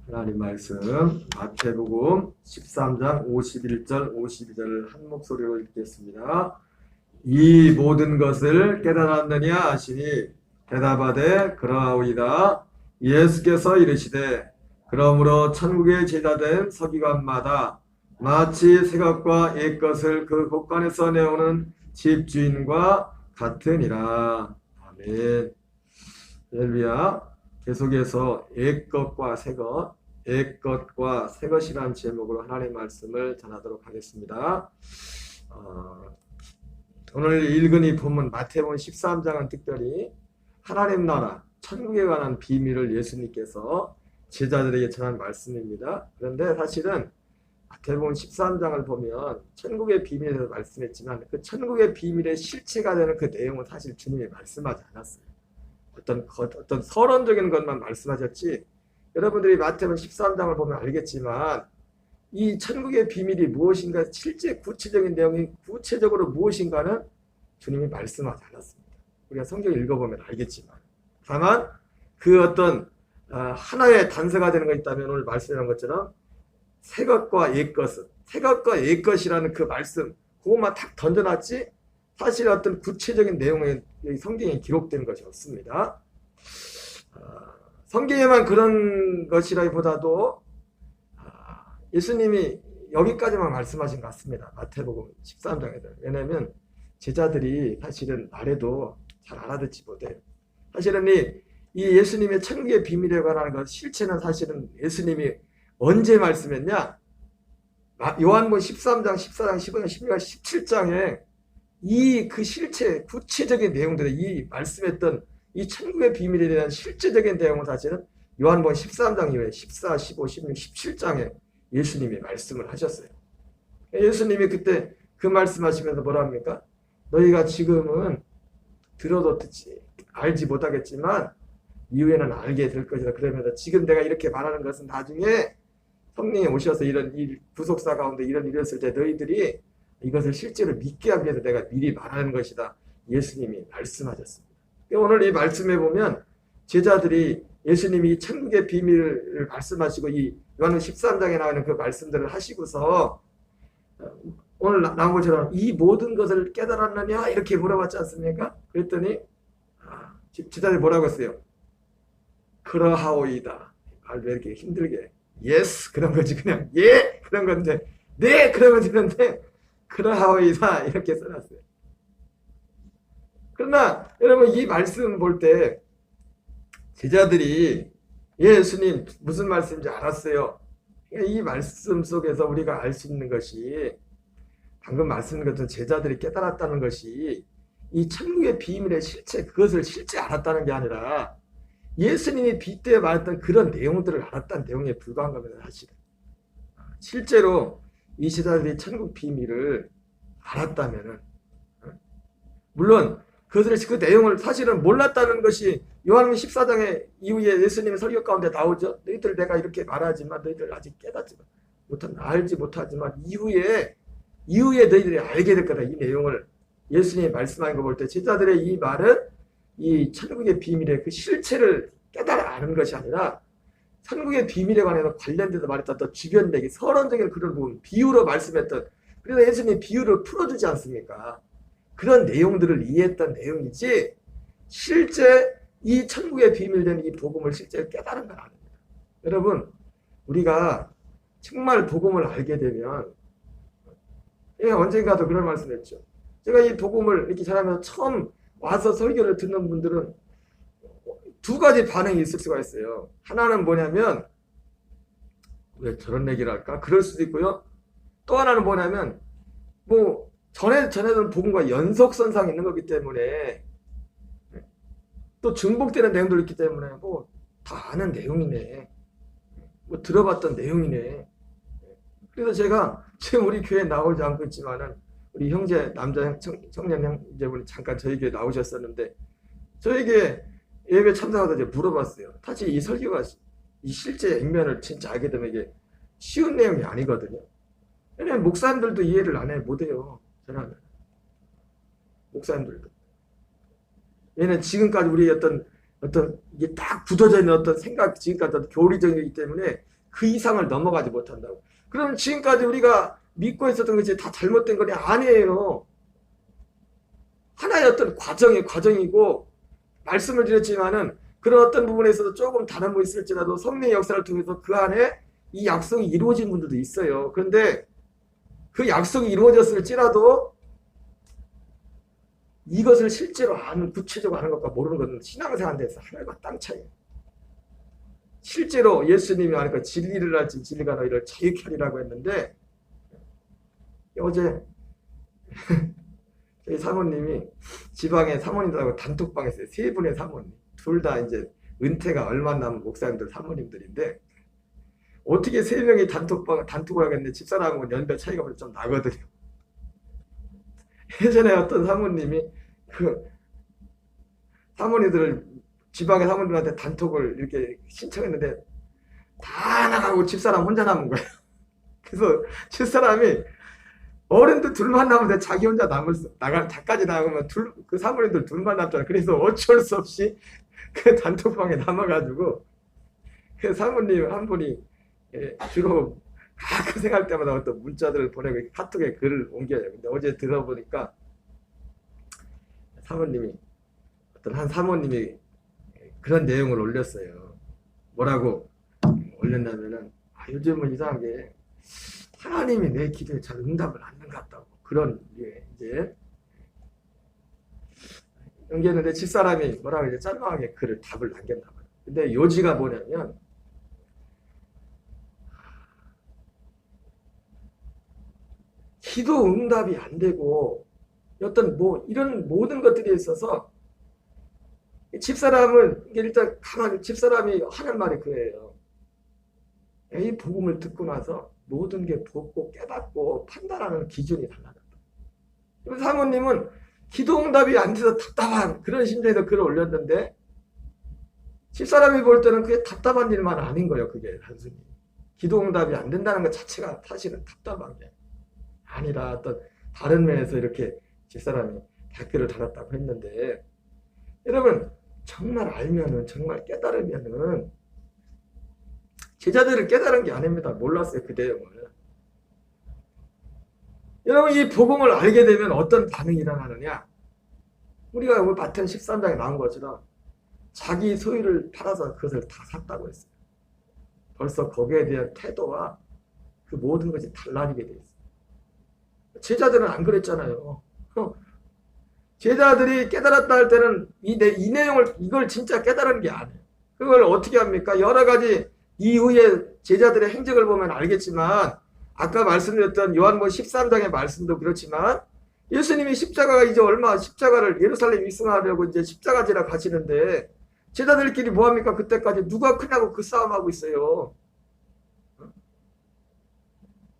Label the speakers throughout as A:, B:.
A: 하나님 말씀 마태복음 13장 51절 52절을 한 목소리로 읽겠습니다. 이 모든 것을 깨달았느냐 하시니 대답하되 그러하오이다. 예수께서 이르시되 그러므로 천국의 제자된 서기관마다 마치 새것과 옛것을 그 곳간에서 내오는 집주인과 같으니라. 아멘. 할렐루야. 계속해서 옛것과 새것, 옛것과 새것이라는 제목으로 하나님의 말씀을 전하도록 하겠습니다. 오늘 읽은 이 본문 마태복음 13장은 특별히 하나님 나라, 천국에 관한 비밀을 예수님께서 제자들에게 전한 말씀입니다. 그런데 사실은 마태복음 13장을 보면 천국의 비밀에 대해서 말씀했지만 그 천국의 비밀의 실체가 되는 그 내용은 사실 주님이 말씀하지 않았어요. 어떤 서론적인 것만 말씀하셨지, 여러분들이 마태복음 13장을 보면 알겠지만 이 천국의 비밀이 무엇인가, 실제 구체적인 내용이 구체적으로 무엇인가는 주님이 말씀하지 않았습니다. 우리가 성경 읽어보면 알겠지만, 다만 그 어떤 하나의 단서가 되는 거 있다면 오늘 말씀한 것처럼 새것과 옛것은, 새것과 옛것이라는 그 말씀 그것만 탁 던져놨지 사실 어떤 구체적인 내용의 성경에 기록된 것이 없습니다. 성경에만 그런 것이라기보다도 예수님이 여기까지만 말씀하신 것 같습니다. 마태복음 13장에서. 왜냐하면 제자들이 사실은 말해도 잘 알아듣지 못해요. 사실은 이 예수님의 천국의 비밀에 관한 것 실체는 사실은 예수님이 언제 말씀했냐? 요한복음 13장, 14장, 15장, 16장, 17장에 이 그 실체, 구체적인 내용들을 이 말씀했던 이 천국의 비밀에 대한 실제적인 내용은 사실은 요한복음 13장 이후에 14, 15, 16, 17장에 예수님이 말씀을 하셨어요. 예수님이 그때 그 말씀하시면서 뭐라 합니까? 너희가 지금은 들어도 듣지 알지 못하겠지만 이후에는 알게 될 것이다. 그러면서 지금 내가 이렇게 말하는 것은 나중에 성령이 오셔서 이런 일, 구속사 가운데 이런 일을 했을 때 너희들이 이것을 실제로 믿게 하기 위해서 내가 미리 말하는 것이다. 예수님이 말씀하셨습니다. 오늘 이 말씀에 보면 제자들이 예수님이 천국의 비밀을 말씀하시고 이 요한복음 13장에 나오는 그 말씀들을 하시고서 오늘 나온 것처럼 이 모든 것을 깨달았느냐 이렇게 물어봤지 않습니까? 그랬더니 제자들이 뭐라고 했어요? 그러하오이다. 왜 이렇게 힘들게 예스 그런 거지, 그냥 예 그런 건데 네 그러면 되는데 그러하오이다 이렇게 써놨어요. 그러나 여러분 이 말씀 볼 때 제자들이 예수님 무슨 말씀인지 알았어요. 이 말씀 속에서 우리가 알 수 있는 것이 방금 말씀드렸던 제자들이 깨달았다는 것이 이 천국의 비밀의 실체, 그것을 실제 알았다는 게 아니라 예수님이 빗대어 말했던 그런 내용들을 알았다는 내용에 불과한 겁니다. 사실은 실제로 이 제자들이 천국 비밀을 알았다면은, 물론 그것을 그 내용을 사실은 몰랐다는 것이 요한복음 14장의 이후에 예수님의 설교 가운데 나오죠. 너희들 내가 이렇게 말하지만 너희들 아직 깨닫지 못한, 알지 못하지만 이후에 너희들이 알게 될 거다. 이 내용을 예수님이 말씀하는 거 볼 때 제자들의 이 말은 이 천국의 비밀의 그 실체를 깨달아 아는 것이 아니라 천국의 비밀에 관해서 관련돼서 말했던 또 주변 얘기, 서론적인 그런 부분, 비유로 말씀했던, 그래서 예수님이 비유를 풀어주지 않습니까? 그런 내용들을 이해했던 내용이지 실제 이 천국의 비밀된 이 복음을 실제 깨달은 건 아닙니다. 여러분, 우리가 정말 복음을 알게 되면, 언젠가도 그런 말씀했죠. 제가 이 복음을 이렇게 전하면서 처음 와서 설교를 듣는 분들은 두 가지 반응이 있을 수가 있어요. 하나는 뭐냐면 왜 저런 얘기를 할까? 그럴 수도 있고요. 또 하나는 뭐냐면 뭐 전에는 복음과 연속선상이 있는 거기 때문에 또 중복되는 내용도 있기 때문에 뭐 다 아는 내용이네. 뭐 들어봤던 내용이네. 그래서 제가 지금 우리 교회에 나오지 않고 있지만은 우리 형제, 남자 청년 형제분이 잠깐 저희 교회에 나오셨었는데 저에게 예배 참석하다 이제 물어봤어요. 사실 이 설교가 이 실제 액면을 진짜 알게 되면 이게 쉬운 내용이 아니거든요. 왜냐면 목사님들도 이해를 안 해, 못해요. 저는 목사님들도. 왜냐면 지금까지 우리 어떤 이게 딱 굳어져 있는 어떤 생각, 지금까지 어떤 교리적이기 때문에 그 이상을 넘어가지 못한다고. 그럼 지금까지 우리가 믿고 있었던 것이 다 잘못된 거냐? 아니에요. 하나의 어떤 과정이고, 말씀을 드렸지만은 그런 어떤 부분에서도 조금 다른 거 있을지라도 성령의 역사를 통해서 그 안에 이 약속이 이루어진 분들도 있어요. 그런데 그 약속이 이루어졌을지라도 이것을 실제로 아는, 구체적으로 아는 것과 모르는 것은 신앙생활에서 하늘과 땅 차이예요. 실제로 예수님이 하니까 진리를 알지 진리가 너희를 자유케 하리라고 했는데, 어제 저희 사모님이 지방에 사모님들하고 단톡방에 있어요. 세 분의 사모님. 둘 다 이제 은퇴가 얼마 남은 목사님들 사모님들인데, 어떻게 세 명이 단톡을 하겠는데 집사람하고 연배 차이가 좀 나거든요. 예전에 어떤 사모님이 그 사모님들을 지방의 사모님들한테 단톡을 이렇게 신청했는데 다 나가고 집사람 혼자 남은 거예요. 그래서 집사람이 어른들 둘만 남은데 자기 혼자 자까지 나가면 그 사모님들 둘만 남잖아요. 그래서 어쩔 수 없이 그 단톡방에 남아가지고 그 사모님 한 분이 주로 가끔 생각할 때마다 어떤 문자들을 보내고 카톡에 글을 옮겨요. 근데 어제 들어보니까 어떤 한 사모님이 그런 내용을 올렸어요. 뭐라고 올렸냐면은, 요즘은 이상한 게 하나님이 내 기도에 잘 응답을 안 하는 것 같다고. 그런 이제 연기했는데 집사람이 뭐라고 이제 짤막하게 글을 답을 남겼나 봐요. 근데 요지가 뭐냐면, 기도 응답이 안 되고 어떤 이런 모든 것들에 있어서 집사람은 일단 가만히 집사람이 하는 말이 그래요. 이 복음을 듣고 나서 모든 게 보고 깨닫고 판단하는 기준이 달라졌다. 사모님은 기도 응답이 안 돼서 답답한 그런 심정에서 글을 올렸는데, 집사람이 볼 때는 그게 답답한 일만 아닌 거예요. 그게 단순히 기도 응답이 안 된다는 것 자체가 사실은 답답한 게 아니라 어떤 다른 면에서 이렇게 집사람이 댓글을 달았다고 했는데, 여러분 정말 알면은, 정말 깨달으면은, 제자들을 깨달은 게 아닙니다. 몰랐어요, 그 내용을. 여러분 이 복음을 알게 되면 어떤 반응이 일어나느냐? 우리가 마태복음 13장에 나온 것처럼 자기 소유를 팔아서 그것을 다 샀다고 했어요. 벌써 거기에 대한 태도와 그 모든 것이 달라지게 돼 있어요. 제자들은 안 그랬잖아요. 제자들이 깨달았다 할 때는 이 내용을, 이걸 진짜 깨달은 게 아니에요. 그걸 어떻게 합니까? 여러 가지 이후에 제자들의 행적을 보면 알겠지만, 아까 말씀드렸던 요한복음 13장의 말씀도 그렇지만, 예수님이 십자가가 이제 십자가를 예루살렘 입성하려고 이제 십자가지라 가시는데, 제자들끼리 뭐합니까? 그때까지 누가 크냐고 그 싸움하고 있어요.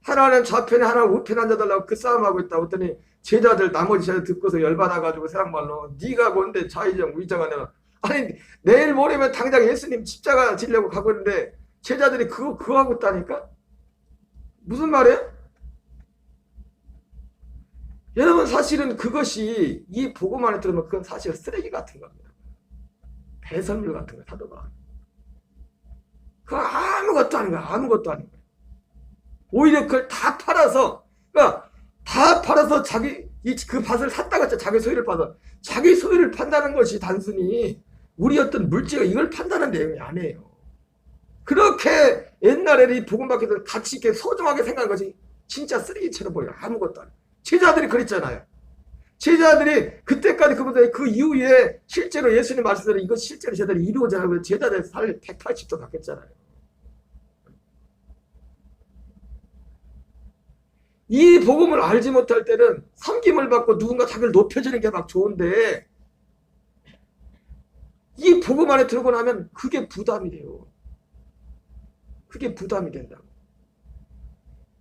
A: 하나는 좌편에 하나는 우편에 앉아달라고 그 싸움하고 있다고 했더니, 나머지 제자들 듣고서 열받아가지고 세상말로 네가 뭔데 좌의정 우의정하냐. 아니 내일 모레면 당장 예수님 십자가 지려고 가고 있는데 제자들이 그거 하고 있다니까? 무슨 말이에요? 여러분 사실은 그것이 이 복음 안에 들으면 그건 사실 쓰레기 같은 겁니다. 배설물 같은 거예요. 사도가. 그거 아무것도 아닌 거야. 아무것도 아닌 거야. 오히려 그걸 다 팔아서, 그러니까 다 팔아서 그 밭을 샀다가 했죠. 자기 소유를 팔아서. 자기 소유를 판다는 것이 단순히 우리 어떤 물질가 이걸 판다는 내용이 아니에요. 그렇게 옛날에 이 복음 받기 전에 같이 이렇게 소중하게 생각한 것이 진짜 쓰레기처럼 보여요. 아무것도 아니에요. 제자들이 그랬잖아요. 제자들이 그때까지 그 이후에 실제로 예수님 말씀대로 이것 실제로 제자들이 이루어져서 제자들 살 180도 바뀌었잖아요. 이 복음을 알지 못할 때는 섬김을 받고 누군가 자기를 높여주는 게 막 좋은데, 이 복음 안에 들어오고 나면 그게 부담이 돼요. 그게 부담이 된다고.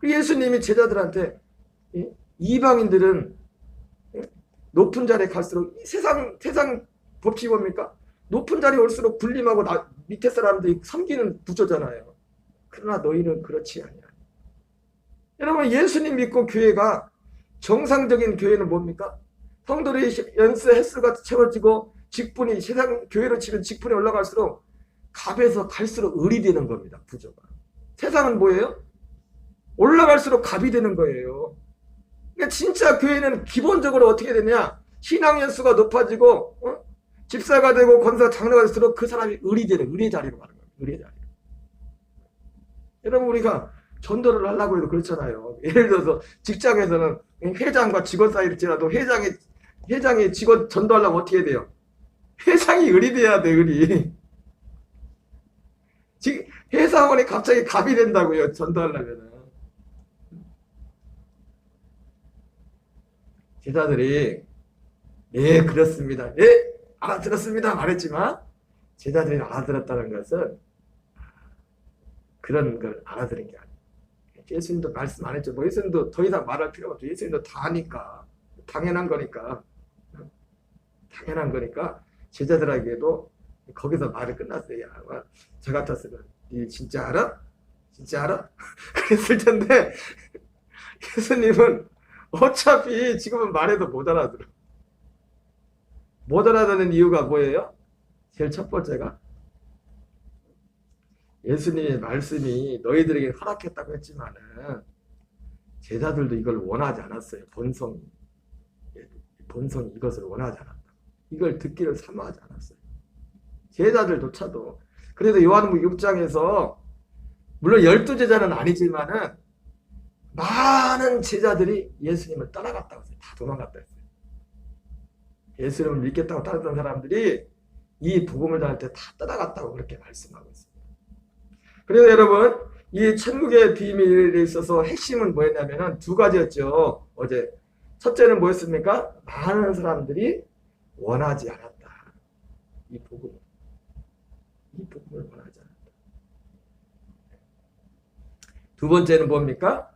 A: 예수님이 제자들한테 이방인들은 높은 자리에 갈수록 세상 법칙이 뭡니까? 높은 자리에 올수록 군림하고 밑에 사람들이 섬기는 구조잖아요. 그러나 너희는 그렇지 않냐. 여러분 예수님 믿고 교회가 정상적인 교회는 뭡니까? 성도들이 연수 횟수가 채워지고 직분이 세상 교회로 치면 직분이 올라갈수록 갑에서 갈수록 을이 되는 겁니다. 구조가. 세상은 뭐예요? 올라갈수록 갑이 되는 거예요. 그러니까 진짜 교회는 기본적으로 어떻게 되냐? 신앙 연수가 높아지고 집사가 되고 권사 장로가 될수록 그 사람이 의리 자리로 가는 거예요. 의리 자리로. 여러분 우리가 전도를 하려고 해도 그렇잖아요. 예를 들어서 직장에서는 회장과 직원 사이를 지나도 회장이 직원 전도하려면 어떻게 돼요? 회장이 의리 돼야 돼, 의리. 지금 회사원이 갑자기 갑이 된다고요, 전도하려면은. 제자들이 예, 그렇습니다. 예, 알아들었습니다. 말했지만 제자들이 알아들었다는 것은 그런 걸 알아들은 게 아니에요. 예수님도 말씀 안 했죠. 뭐 예수님도 더 이상 말할 필요가 없죠. 예수님도 다 아니까. 당연한 거니까. 당연한 거니까 제자들에게도 거기서 말을 끝났어요. 아마 저 같았으면 니 진짜 알아? 진짜 알아? 그랬을 텐데 예수님은 어차피 지금은 말해도 못 알아들어. 못 알아듣는 이유가 뭐예요? 제일 첫 번째가 예수님의 말씀이 너희들에게 허락했다고 했지만은 제자들도 이걸 원하지 않았어요. 본성이 이것을 원하지 않았다. 이걸 듣기를 사모하지 않았어요. 제자들조차도. 그래도 요한복음 6장에서 물론 12제자는 아니지만은 많은 제자들이 예수님을 따라갔다고 했어요. 다 도망갔다 했어요. 예수님을 믿겠다고 따랐던 사람들이 이 복음을 전할 때 다 따라갔다고 그렇게 말씀하고 있습니다. 그래서 여러분 이 천국의 비밀에 있어서 핵심은 뭐였냐면은 두 가지였죠. 어제 첫째는 뭐였습니까? 많은 사람들이 원하지 않았다. 이 복음을 원하지 않았다. 두 번째는 뭡니까?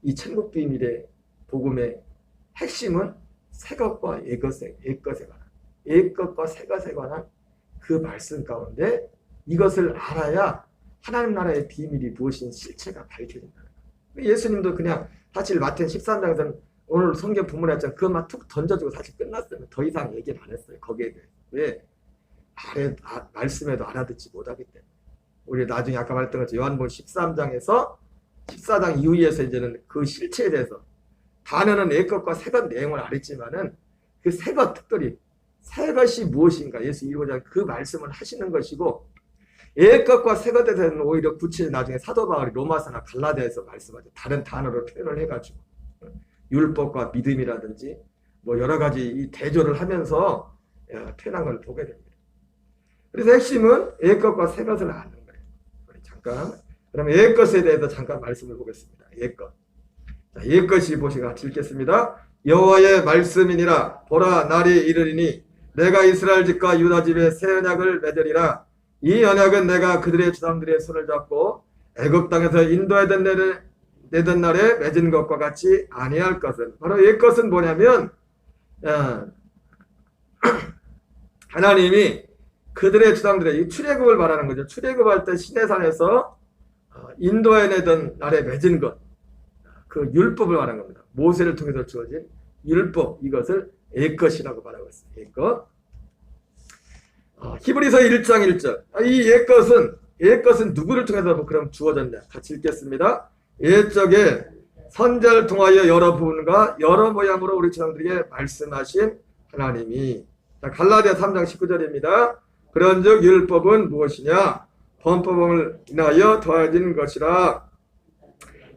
A: 이 천국 비밀의 복음의 핵심은 새 것과 옛것에 관한 옛것과 새 것에 관한 그 말씀 가운데 이것을 알아야 하나님 나라의 비밀이 무엇인 실체가 밝혀진다는 거예요. 예수님도 그냥 사실 마태복음 13장에서는 오늘 성경 본문에 했잖아요. 그것만 툭 던져주고 사실 끝났어요. 더 이상 얘기는 안 했어요. 거기에 대해. 왜? 말씀에도 알아듣지 못하기 때문에. 우리 나중에 아까 말했던 것처럼 요한복음 13장에서 14장 이후에서 이제는 그 실체에 대해서 단어는 옛것과 새것 내용을 알았지만은 그 새것 특별히 새 것이 무엇인가 예수 이루고자 그 말씀을 하시는 것이고 옛것과 새것에 대해서는 오히려 구체적으로 나중에 사도 바울이 로마서나 갈라디아에서 말씀하죠. 다른 단어로 표현을 해가지고 율법과 믿음이라든지 뭐 여러 가지 이 대조를 하면서 표현한 걸 보게 됩니다. 그래서 핵심은 옛것과 새것을 아는 거예요. 우리 잠깐 그러면 옛것에 대해서 잠깐 말씀을 보겠습니다. 옛것. 자, 옛것이 보시고 같이 읽겠습니다. 여호와의 말씀이니라. 보라 날이 이르리니 내가 이스라엘 집과 유다 집에 새 언약을 맺으리라. 이 언약은 내가 그들의 조상들의 손을 잡고 애굽 땅에서 인도하던 내던 날에 맺은 것과 같이 아니할 것은 바로 옛것은 뭐냐면 하나님이 그들의 조상들의 이 출애굽을 말하는 거죠. 출애굽할 때 시내산에서 인도해내던 날에 맺은 것, 그 율법을 말하는 겁니다. 모세를 통해서 주어진 율법, 이것을 옛것이라고 말하고 있습니다. 옛것. 히브리서 1장 1절. 이 옛것은 누구를 통해서 그럼 주어졌냐? 같이 읽겠습니다. 옛적에 선지자를 통하여 여러 부분과 여러 모양으로 우리 조상들에게 말씀하신 하나님이. 자, 갈라디아 3장 19절입니다. 그런즉 율법은 무엇이냐? 헌법을 인하여 더해진 것이라.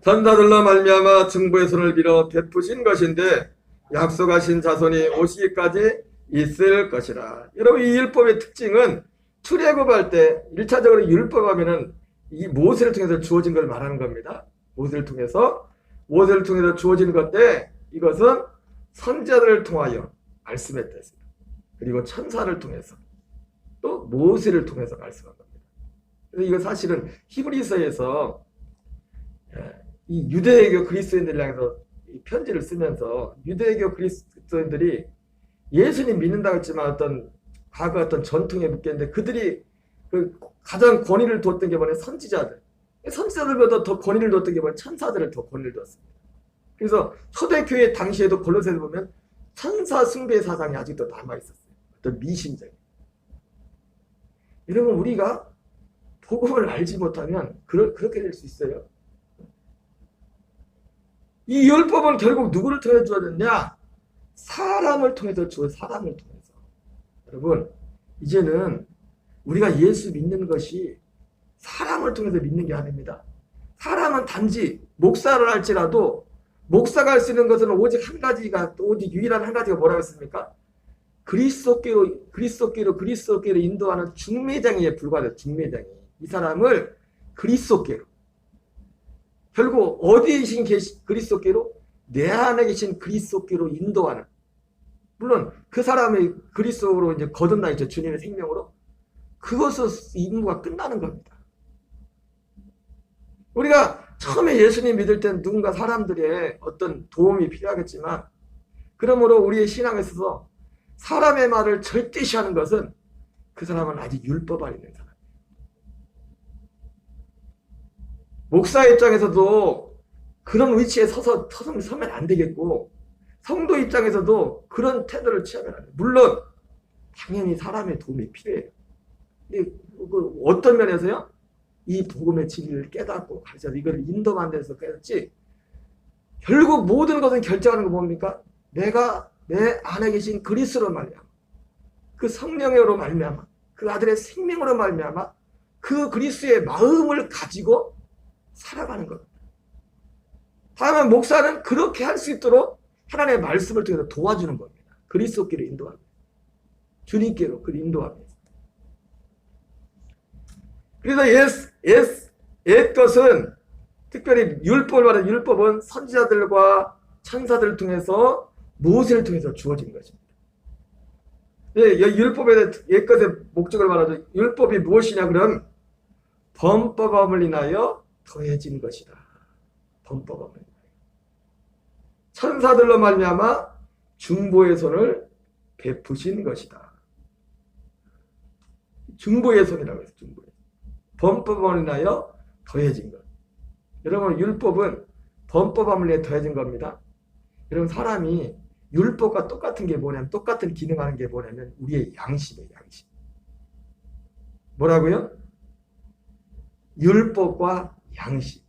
A: 선자들로 말미암아 증보의 손을 빌어 베푸신 것인데 약속하신 자손이 오시기까지 있을 것이라. 여러분 이 율법의 특징은 출애굽할 때 1차적으로 율법하면은 이 모세를 통해서 주어진 걸 말하는 겁니다. 모세를 통해서 주어진 건데 이것은 선지자들을 통하여 말씀했다 했습니다. 그리고 천사를 통해서 또 모세를 통해서 말씀한 겁니다. 그래서 이거 사실은 히브리서에서 이 유대교 그리스도인들을 향해서 이 편지를 쓰면서 유대교 그리스도인들이 예수님 믿는다고 했지만 과거 어떤 전통에 묶였는데 그들이 그 가장 권위를 뒀던 게 뭐냐? 선지자들보다 더 권위를 뒀던 게 뭐냐? 천사들을 더 권위를 뒀습니다. 그래서 초대교회 당시에도 골로새서 보면 천사 숭배 사상이 아직도 남아있었어요. 어떤 미신적. 여러분 우리가 복음을 알지 못하면 그렇게 될 수 있어요. 이 율법은 결국 누구를 통해 주어졌냐? 사람을 통해서 주어 사람을 통해서. 여러분, 이제는 우리가 예수 믿는 것이 사람을 통해서 믿는 게 아닙니다. 사람은 단지 목사를 할지라도 목사가 할 수 있는 것은 오직 한 가지가, 오직 유일한 한 가지가 뭐라고 했습니까? 그리스도께로 인도하는 중매장에 불과해요. 중매장이. 이 사람을 그리스도께로. 결국 어디에 계신 그리스도께로? 내 안에 계신 그리스도께로 인도하는. 물론 그 사람이 그리스도로 이제 거듭나 있죠. 주님의 생명으로. 그것으로 임무가 끝나는 겁니다. 우리가 처음에 예수님 믿을 때는 누군가 사람들의 어떤 도움이 필요하겠지만, 그러므로 우리의 신앙에 있어서 사람의 말을 절대시하는 것은 그 사람은 아직 율법 안에 있는 사람이에요. 목사 입장에서도 그런 위치에 서면 안 되겠고, 성도 입장에서도 그런 태도를 취하면 안 돼요. 물론 당연히 사람의 도움이 필요해요. 근데 어떤 면에서요? 이 복음의 진리를 깨닫고 가르쳐서 이걸 인도만 돼서 깨닫지, 결국 모든 것은 결정하는 거 뭡니까? 내가 내 안에 계신 그리스도로 말미암아, 그 성령으로 말미암아, 그 아들의 생명으로 말미암아 그 그리스도의 마음을 가지고 살아가는 겁니다. 다만 목사는 그렇게 할 수 있도록 하나님의 말씀을 통해서 도와주는 겁니다. 그리스도께로 인도합니다. 주님께로 그 인도합니다. 그래서 옛 것은, 특별히 율법을 말하는 율법은 선지자들과 천사들을 통해서, 모세를 통해서 주어진 것입니다. 율법의 옛 것의 목적을 말하죠. 율법이 무엇이냐 그럼 범법함을 인하여 더해진 것이다. 범법함을 인하여. 천사들로 말미암아 중보의 손을 베푸신 것이다. 중보의 손이라고 해서 중보의 손. 범법함을 인하여 더해진 것. 여러분, 율법은 범법함을 인해 더해진 겁니다. 여러분, 사람이 율법과 똑같은 게 뭐냐면, 똑같은 기능하는 게 뭐냐면 우리의 양심이에요. 양심. 뭐라고요? 율법과 양심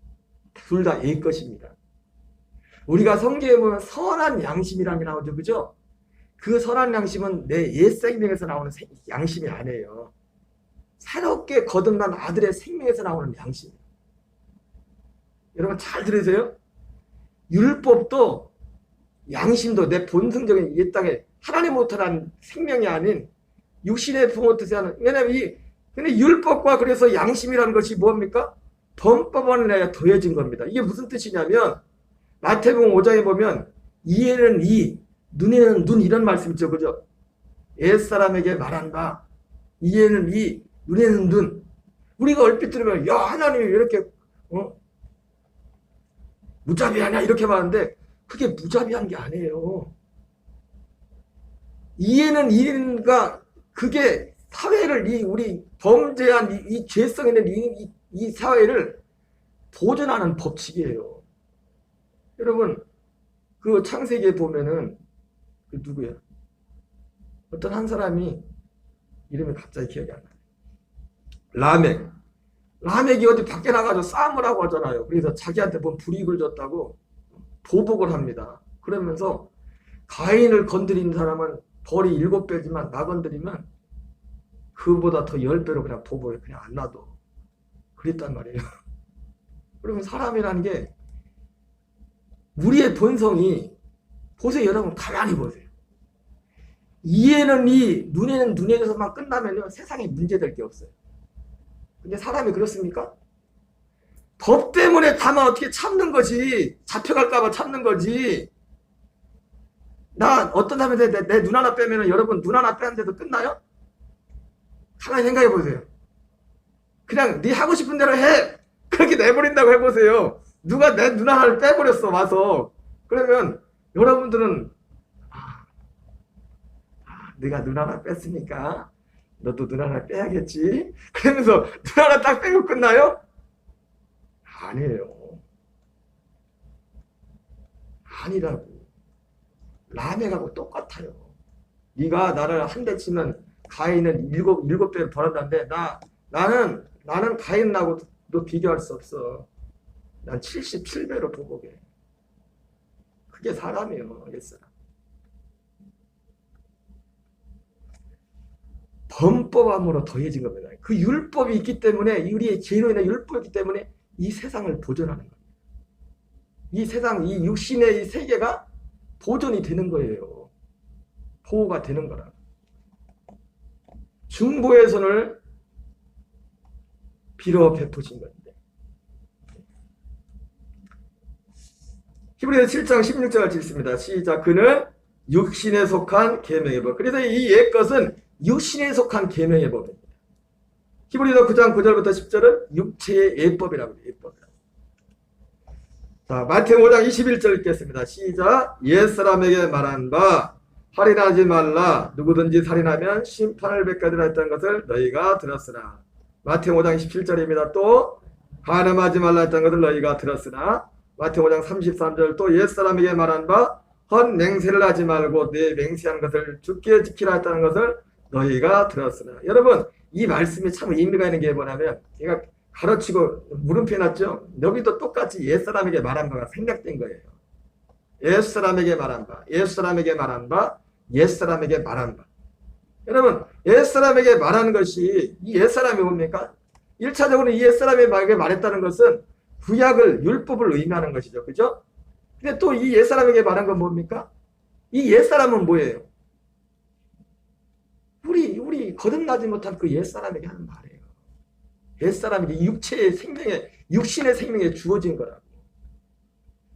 A: 둘 다 옛 것입니다. 우리가 성경에 보면 선한 양심이라는 게 나오죠. 그죠? 그 선한 양심은 내 옛 생명에서 나오는 양심이 아니에요. 새롭게 거듭난 아들의 생명에서 나오는 양심이에요. 여러분 잘 들으세요. 율법도 양심도 내 본성적인 이 땅에 하나님으로부터 난 생명이 아닌 육신의 부모부터 하는, 왜냐하면 근데 율법과 그래서 양심이라는 것이 뭡니까? 범법을 인하여 더해진 겁니다. 이게 무슨 뜻이냐면, 마태복음 5장에 보면 이에는 이, 눈에는 눈, 이런 말씀 있죠. 그죠? 옛사람에게 말한다. 이에는 이, 눈에는 눈. 우리가 얼핏 들으면 야, 하나님이 왜 이렇게 무자비하냐 이렇게 말하는데, 그게 무자비한 게 아니에요. 이에는 이가, 그게 사회를, 우리 범죄한 이 죄성 있는 이 사회를 보존하는 법칙이에요. 여러분, 그 창세기에 보면은 그 누구야? 어떤 한 사람이 이름이 갑자기 기억이 안 나요. 라멕이 어디 밖에 나가서 싸움을 하고 하잖아요. 그래서 자기한테 뭔 불이익을 줬다고 보복을 합니다. 그러면서 가인을 건드린 사람은 벌이 7배지만 나 건드리면 그보다 더 10배로 그냥 보복해. 그냥 안 놔둬. 그랬단 말이에요. 그러면 사람이라는 게, 우리의 본성이, 보세요. 여러분 가만히 보세요. 이에는 이, 눈에는 눈에서만 끝나면요 세상에 문제될 게 없어요. 근데 사람이 그렇습니까? 법 때문에 다만 어떻게 참는 거지. 잡혀갈까봐 참는 거지. 나 어떤 사람한테 내 눈 하나 빼면은, 여러분 눈 하나 빼는데도 끝나요? 가만히 생각해 보세요. 그냥 네 하고 싶은 대로 해. 그렇게 내버린다고 해보세요. 누가 내 눈 하나를 빼버렸어 와서. 그러면 여러분들은 네가 눈 하나 뺐으니까 너도 눈 하나 빼야겠지. 그러면서 눈 하나 딱 빼고 끝나요? 아니에요. 아니라고. 라멕하고 똑같아요. 네가 나를 한 대 치면 가인은 일곱 배를 벌한다는데, 나는 나는 가인하고도 비교할 수 없어. 난 77배로 보복해. 그게 사람이에요. 옛사람. 범법함으로 더해진 겁니다. 그 율법이 있기 때문에, 우리의 죄로인한 율법이 있기 때문에 이 세상을 보존하는 겁니다. 이 세상, 이 육신의 이 세계가 보존이 되는 거예요. 보호가 되는 거라. 중보의 손을 빌어 베푸신 건데. 히브리서 7장 16절을 읽습니다. 시작. 그는 육신에 속한 계명의 법. 그래서 이 옛것은 육신에 속한 계명의 법입니다. 히브리서 9장 9절부터 10절은 육체의 예법이라고 해요. 예법이라고. 자, 마태복음 5장 21절 읽겠습니다. 시작. 옛사람에게 말한 바 살인하지 말라. 누구든지 살인하면 심판을 받게 되라 했던 것을 너희가 들었으나. 마태복음 5장 27절입니다. 또 간음하지 말라 했던 것을 너희가 들었으나. 마태복음 5장 33절 또 옛사람에게 말한 바 헛맹세를 하지 말고 내 맹세한 것을 죽게 지키라 했다는 것을 너희가 들었으나. 여러분, 이 말씀이 참 의미가 있는 게 뭐냐면, 제가 가르치고 물음표 해놨죠. 여기도 똑같이 옛사람에게 말한 바가 생략된 거예요. 옛사람에게 말한 바, 옛사람에게 말한 바, 옛사람에게 말한 바. 여러분, 옛사람에게 말하는 것이, 이 옛사람이 뭡니까? 1차적으로 이 옛사람에게 말했다는 것은 구약을, 율법을 의미하는 것이죠. 그죠? 근데 또 이 옛사람에게 말한 건 뭡니까? 이 옛사람은 뭐예요? 우리 거듭나지 못한 그 옛사람에게 하는 말이에요. 옛사람이 육체의 생명에, 육신의 생명에 주어진 거라고.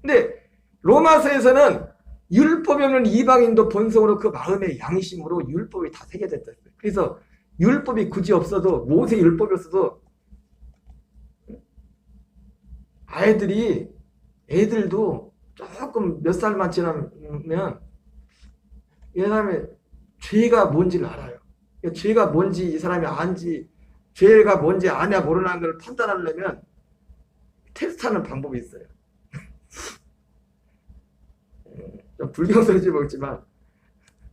A: 근데 로마서에서는 율법이 없는 이방인도 본성으로 그 마음의 양심으로 율법이 다 새겨졌다. 그래서 율법이 굳이 없어도, 모세 율법이 없어도 애들도 조금 몇 살만 지나면 이 사람의 죄가 뭔지를 알아요. 죄가 뭔지 이 사람이 안지, 죄가 뭔지 아냐 모르는 걸 판단하려면 테스트하는 방법이 있어요. 좀 불경스러운지 모르겠지만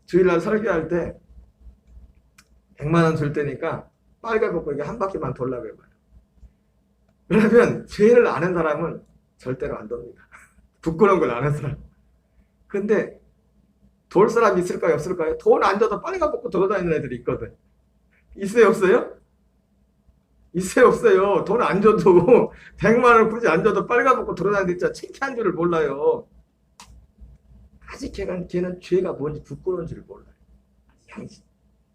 A: 주일날 설교할 때 100만 원 줄 테니까 빨간벗고 이게 한 바퀴만 돌라고 해봐요. 그러면 죄를 아는 사람은 절대로 안 돕니다. 부끄러운 걸 아는 사람. 근데 돌 사람이 있을까요? 없을까요? 돈 안 줘도 빨간벗고 돌아다니는 애들이 있거든. 있어요? 없어요? 있어요? 없어요? 돈 안 줘도 100만 원 굳이 안 줘도 빨간벗고 돌아다니는 애 진짜 창피한 줄을 몰라요. 아직 걔는 죄가 뭔지 부끄러운 줄을 몰라요. 양심.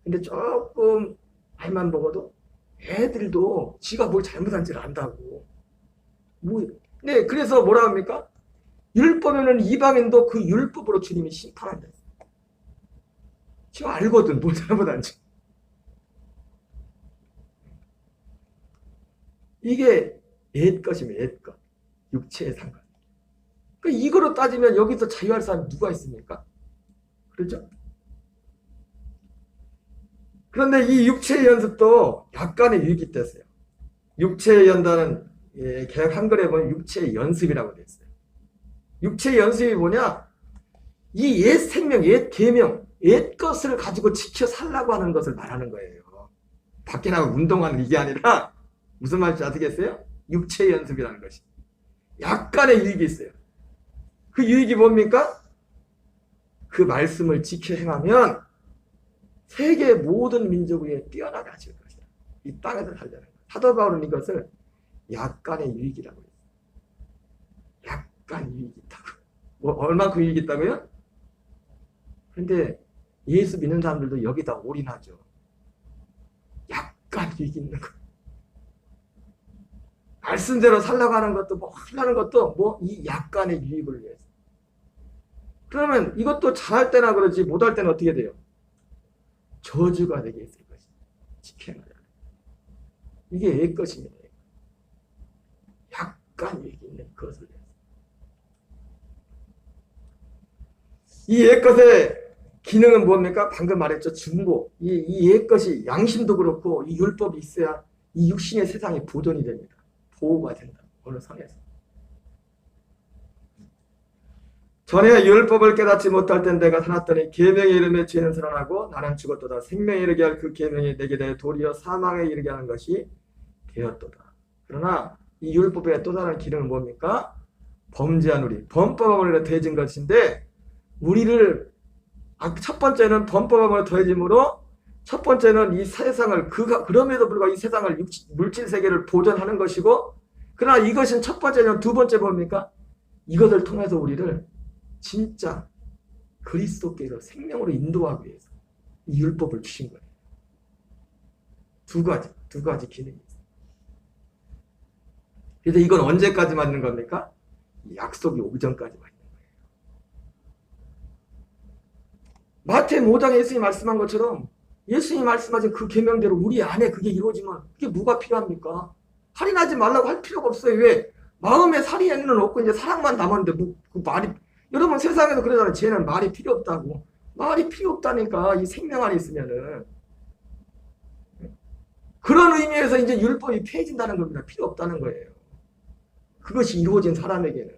A: 근데 조금 나이만 먹어도 애들도 지가 뭘 잘못한지를 안다고. 네, 그래서 뭐라 합니까? 율법에는 이방인도 그 율법으로 주님이 심판한다. 지가 알거든, 뭘 잘못한지. 이게 옛 것이면 옛 것. 육체의 상관. 그러니까 이거로 따지면 여기서 자유할 사람이 누가 있습니까? 그렇죠? 그런데 이 육체의 연습도 약간의 유익이 있댔어요. 육체의 연단은 개혁 한글에 보면 육체의 연습이라고 되어 있어요. 육체의 연습이 뭐냐? 이 옛 생명, 옛 계명, 옛 것을 가지고 지켜 살라고 하는 것을 말하는 거예요. 밖에 나가 운동하는 이게 아니라 무슨 말인지 아시겠어요? 육체의 연습이라는 것이. 약간의 유익이 있어요. 그 유익이 뭡니까? 그 말씀을 지켜 행하면 세계 모든 민족 위에 뛰어나게 하실 것이다. 이 땅에서 살자는 거예요. 사도 바울은 이것을 약간의 유익이라고 해요. 약간 유익이 있다고. 뭐 얼마큼 유익이 있다고요? 그런데 예수 믿는 사람들도 여기다 올인하죠. 약간 유익이 있는 거. 말씀대로 살라고 하는 것도 뭐 하려는 것도 뭐 이 약간의 유익을 위해서. 그러면 이것도 잘할 때나 그러지 못할 때는 어떻게 돼요? 저주가 되게 있을 것이다. 지켜야 이게 옛 것입니다. 약간 유익이 있는 것을 위해서. 이 옛 것의 기능은 뭡니까? 방금 말했죠. 중보. 이 옛 것이 양심도 그렇고 이 율법이 있어야 이 육신의 세상이 보존이 됩니다. 보호가 된다. 어느 선에서. 전에 율법을 깨닫지 못할 땐 내가 살았더니 계명의 이름에 죄는 살아나고 나는 죽었도다. 생명에 이르게 할 그 계명이 내게 대해 도리어 사망에 이르게 하는 것이 되었도다. 그러나 이 율법의 또 다른 기능은 뭡니까? 범죄한 우리, 범법함으로 더해진 것인데, 우리를 첫 번째는 범법함으로 더해짐으로, 첫 번째는 이 세상을 그럼에도 불구하고 이 세상을 물질 세계를 보존하는 것이고, 그러나 이것은 첫 번째는 두 번째 뭡니까? 이것을 통해서 우리를 진짜 그리스도께로 생명으로 인도하기 위해서 이 율법을 주신 거예요. 두 가지 기능이 있어요. 그래서 이건 언제까지 맞는 겁니까? 약속이 오기 전까지 맞는 거예요. 마태복음 5장에 예수님이 말씀한 것처럼 예수님이 말씀하신 그 계명대로 우리 안에 그게 이루어지면 그게 뭐가 필요합니까? 살인하지 말라고 할 필요가 없어요. 왜? 마음에 살인은 없고 이제 사랑만 남았는데 그 말이, 여러분 세상에서 그러잖아요. 쟤는 말이 필요 없다고. 말이 필요 없다니까. 이 생명 안에 있으면은. 그런 의미에서 이제 율법이 폐해진다는 겁니다. 필요 없다는 거예요. 그것이 이루어진 사람에게는.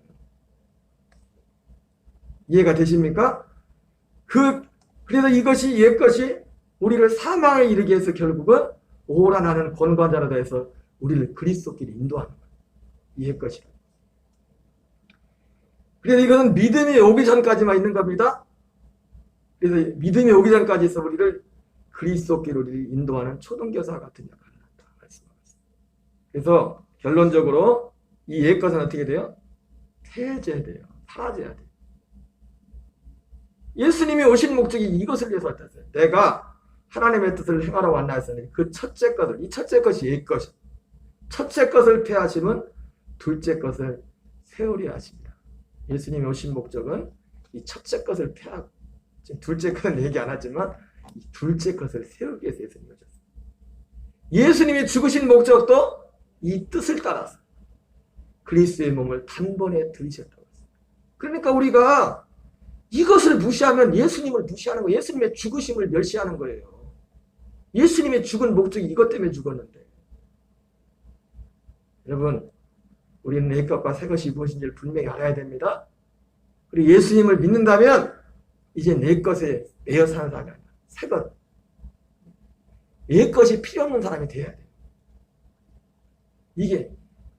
A: 이해가 되십니까? 그래서 이것이 옛것이 우리를 사망에 이르게 해서 결국은 오라 나는 권관자라다 해서 우리를 그리스도끼리 인도하는 거예요. 이 옛것이라. 그래서 이것은 믿음이 오기 전까지만 있는 겁니다. 그래서 믿음이 오기 전까지 해서 우리를 그리스도끼리 우리를 인도하는 초등교사 같은 역할을 한다 말씀하셨습니다. 그래서 결론적으로 이 옛것은 어떻게 돼요? 폐해져야 사라져야 돼요. 예수님이 오신 목적이 이것을 위해서 왔다어요. 내가 하나님의 뜻을 행하러 왔나 했으니 그 첫째 것을, 이 첫째 것이 옛것이에요. 첫째 것을 폐하시면 둘째 것을 세우려 하십니다. 예수님이 오신 목적은 이 첫째 것을 폐하고, 지금 둘째 것은 얘기 안 하지만 이 둘째 것을 세우기 위해서 예수님이 오셨어요. 예수님이 죽으신 목적도 이 뜻을 따라서 그리스도의 몸을 단번에 들이셨다고 했어요. 그러니까 우리가 이것을 무시하면 예수님을 무시하는 거예요. 예수님의 죽으심을 멸시하는 거예요. 예수님의 죽은 목적이 이것 때문에 죽었는데. 여러분, 우리는 옛것과 새것이 무엇인지를 분명히 알아야 됩니다. 그리고 예수님을 믿는다면 이제 옛것에 매여 사는 사람이 아니라 새것, 옛것이 필요 없는 사람이 돼야 돼요. 이게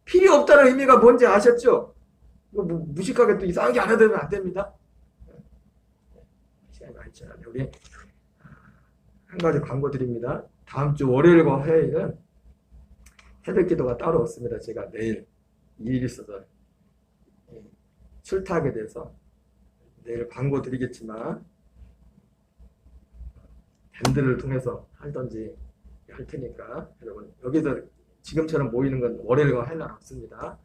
A: 필요 없다는 의미가 뭔지 아셨죠? 무식하게 또 이상하게 알아들으면 안 됩니다. 시간이 많지 않아요. 우리 한 가지 광고 드립니다. 다음 주 월요일과 화요일은 새벽 기도가 따로 없습니다. 제가 내일 일이 있어서 출타하게 돼서 내일 광고 드리겠지만 밴드를 통해서 하든지 할 테니까 여러분 여기서 지금처럼 모이는 건 월요일과 화요일 없습니다.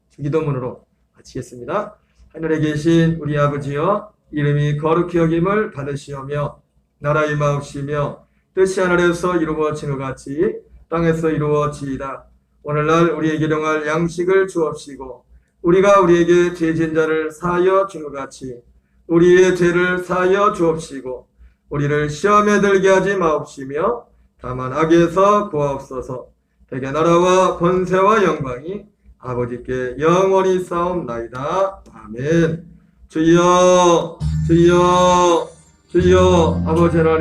A: 주기도문으로 마치겠습니다. 하늘에 계신 우리 아버지여, 이름이 거룩히 여김을 받으시오며 나라 임하옵시며 뜻이 하늘에서 이루어진 것 같이 땅에서 이루어지이다. 오늘날 우리에게 일용할 양식을 주옵시고 우리가 우리에게 죄진 자를 사하여 준 것 같이 우리의 죄를 사하여 주옵시고 우리를 시험에 들게 하지 마옵시며 다만 악에서 구하옵소서. 대개 나라와 권세와 영광이 아버지께 영원히 싸움나이다. 아멘. 주여 주여 주여. 아버지 하나님